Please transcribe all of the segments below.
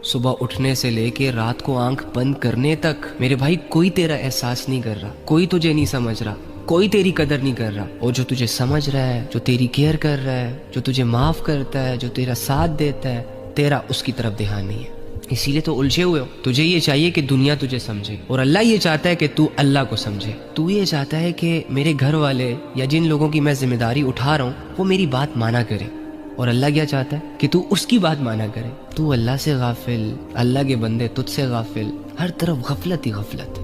صبح اٹھنے سے لے کے رات کو آنکھ بند کرنے تک میرے بھائی کوئی تیرا احساس نہیں کر رہا، کوئی تجھے نہیں سمجھ رہا، کوئی تیری قدر نہیں کر رہا، اور جو تجھے سمجھ رہا ہے، جو تیری کیئر کر رہا ہے، جو تجھے معاف کرتا ہے، جو تیرا ساتھ دیتا ہے، تیرا اس کی طرف دھیان نہیں ہے۔ اسی لیے تو الجھے ہوئے ہو۔ تجھے یہ چاہیے کہ دنیا تجھے سمجھے، اور اللہ یہ چاہتا ہے کہ تو اللہ کو سمجھے۔ تو یہ چاہتا ہے کہ میرے گھر والے یا جن لوگوں کی میں ذمہ داری اٹھا رہا ہوں وہ میری بات مانا کرے، اور اللہ کیا چاہتا ہے کہ تو اس کی بات مانا کرے۔ تو اللہ سے غافل، اللہ کے بندے تجھ سے غافل، ہر طرف غفلت ہی غفلت۔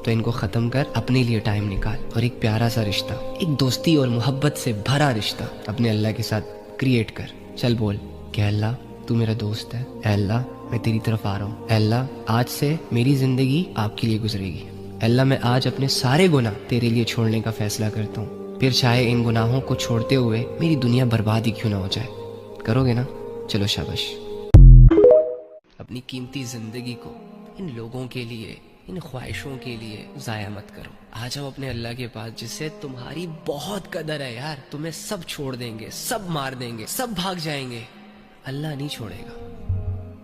تو ان کو ختم کر، اپنے لیے ٹائم نکال، اور ایک پیارا سا رشتہ، ایک دوستی اور محبت سے بھرا رشتہ اپنے اللہ کے ساتھ کریٹ کر۔ چل بول کہ اللہ تو میرا دوست ہے، اے اللہ میں تیری طرف آ رہا ہوں، اے اللہ آج سے میری زندگی آپ کے لیے گزرے گی، اے اللہ میں آج اپنے سارے گناہ تیرے لیے چھوڑنے کا فیصلہ کرتا ہوں، پھر چاہے ان گناہوں کو چھوڑتے ہوئے میری دنیا برباد ہی کیوں نہ ہو جائے۔ کرو گے نا؟ چلو شاباش۔ اپنی قیمتی زندگی کو ان لوگوں کے لیے، ان خواہشوں کے لیے ضائع مت کرو۔ آ جاؤ اپنے اللہ کے پاس جس سے تمہاری بہت قدر ہے یار۔ تمہیں سب چھوڑ دیں گے، سب مار دیں گے، سب بھاگ جائیں گے، اللہ نہیں چھوڑے گا،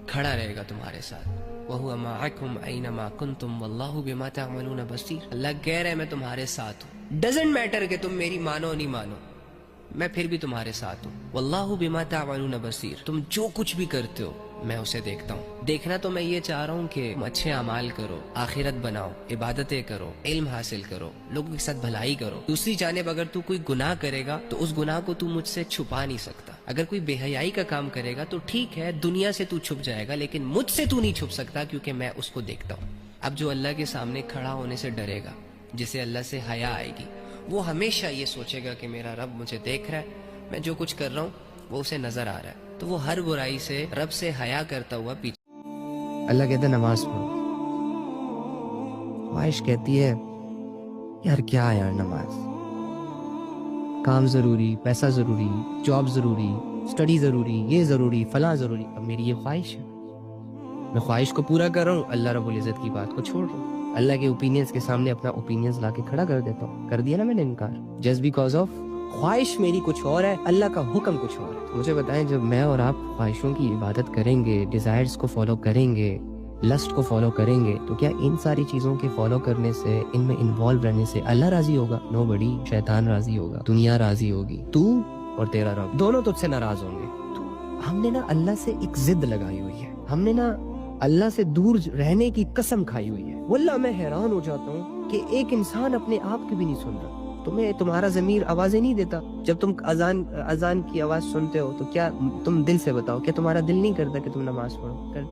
کھڑا رہے گا تمہارے ساتھ۔ وَهُوَ مَعَكُمْ أَيْنَمَا كُنْتُمْ وَاللَّهُ بِمَا تَعْمَلُونَ بَصِيرٌ۔ اللہ کہہ رہے میں تمہارے ساتھ ہوں، ڈزنٹ میٹر کہ تم میری مانو نہیں مانو، میں پھر بھی تمہارے ساتھ ہوں۔ واللہ بما تعملون بصیر، تم جو کچھ بھی کرتے ہو میں اسے دیکھتا ہوں۔ دیکھنا تو میں یہ چاہ رہا ہوں کہ تم اچھے اعمال کرو، آخرت بناؤ، عبادتیں کرو، علم حاصل کرو، لوگوں کے ساتھ بھلائی کرو۔ دوسری جانب اگر تو کوئی گناہ کرے گا تو اس گناہ کو تو مجھ سے چھپا نہیں سکتا۔ اگر کوئی بے حیائی کا کام کرے گا تو ٹھیک ہے، دنیا سے تو چھپ جائے گا، لیکن مجھ سے تو نہیں چھپ سکتا، کیونکہ میں اس کو دیکھتا ہوں۔ اب جو اللہ کے سامنے کھڑا ہونے سے ڈرے گا، جسے اللہ سے حیا آئے گی، وہ ہمیشہ یہ سوچے گا کہ میرا رب مجھے دیکھ رہا ہے، میں جو کچھ کر رہا ہوں وہ اسے نظر آ رہا ہے، تو وہ ہر برائی سے رب سے حیا کرتا ہوا پیچھے۔ اللہ کہتا ہے نماز پڑھو، خواہش کہتی ہے یار کیا یار نماز، کام ضروری، پیسہ ضروری، جاب ضروری، اسٹڈی ضروری، یہ ضروری، فلاں ضروری۔ اب میری یہ خواہش ہے، میں خواہش کو پورا کر رہا ہوں، اللہ رب العزت کی بات کو چھوڑ رہا ہوں، اللہ کے اوپینینز کے سامنے اپنا اوپینینز لا کے کھڑا کر دیتا ہوں۔ کر دیا نا میں نے انکار، جسٹ بیکاز آف خواہش میری کچھ اور ہے، اللہ کا حکم کچھ اور ہے۔ مجھے بتائیں جب میں اور آپ خواہشوں کی عبادت کریں گے، ڈیزائرز کو فالو کریں گے، لسٹ کو فالو کریں گے، تو کیا ان ساری چیزوں کے فالو کرنے سے، ان میں انوالو رہنے سے اللہ راضی ہوگا؟ نو بڑی، شیطان راضی ہوگا، دنیا راضی ہوگی، تو اور تیرا رب دونوں تجھ سے ناراض ہوں گے۔ تو ہم نے نا اللہ سے ایک ضد لگائی ہوئی ہے، ہم نے نا اللہ سے دور رہنے کی قسم کھائی ہوئی ہے۔ واللہ میں حیران ہو جاتا ہوں کہ ایک انسان اپنے آپ کی بھی نہیں سن رہا۔ تمہیں تمہارا ضمیر آوازیں نہیں دیتا جب تم اذان کی آواز سنتے ہو؟ تو کیا تم دل سے بتاؤ، کیا تمہارا دل نہیں کرتا کہ تم نماز پڑھو؟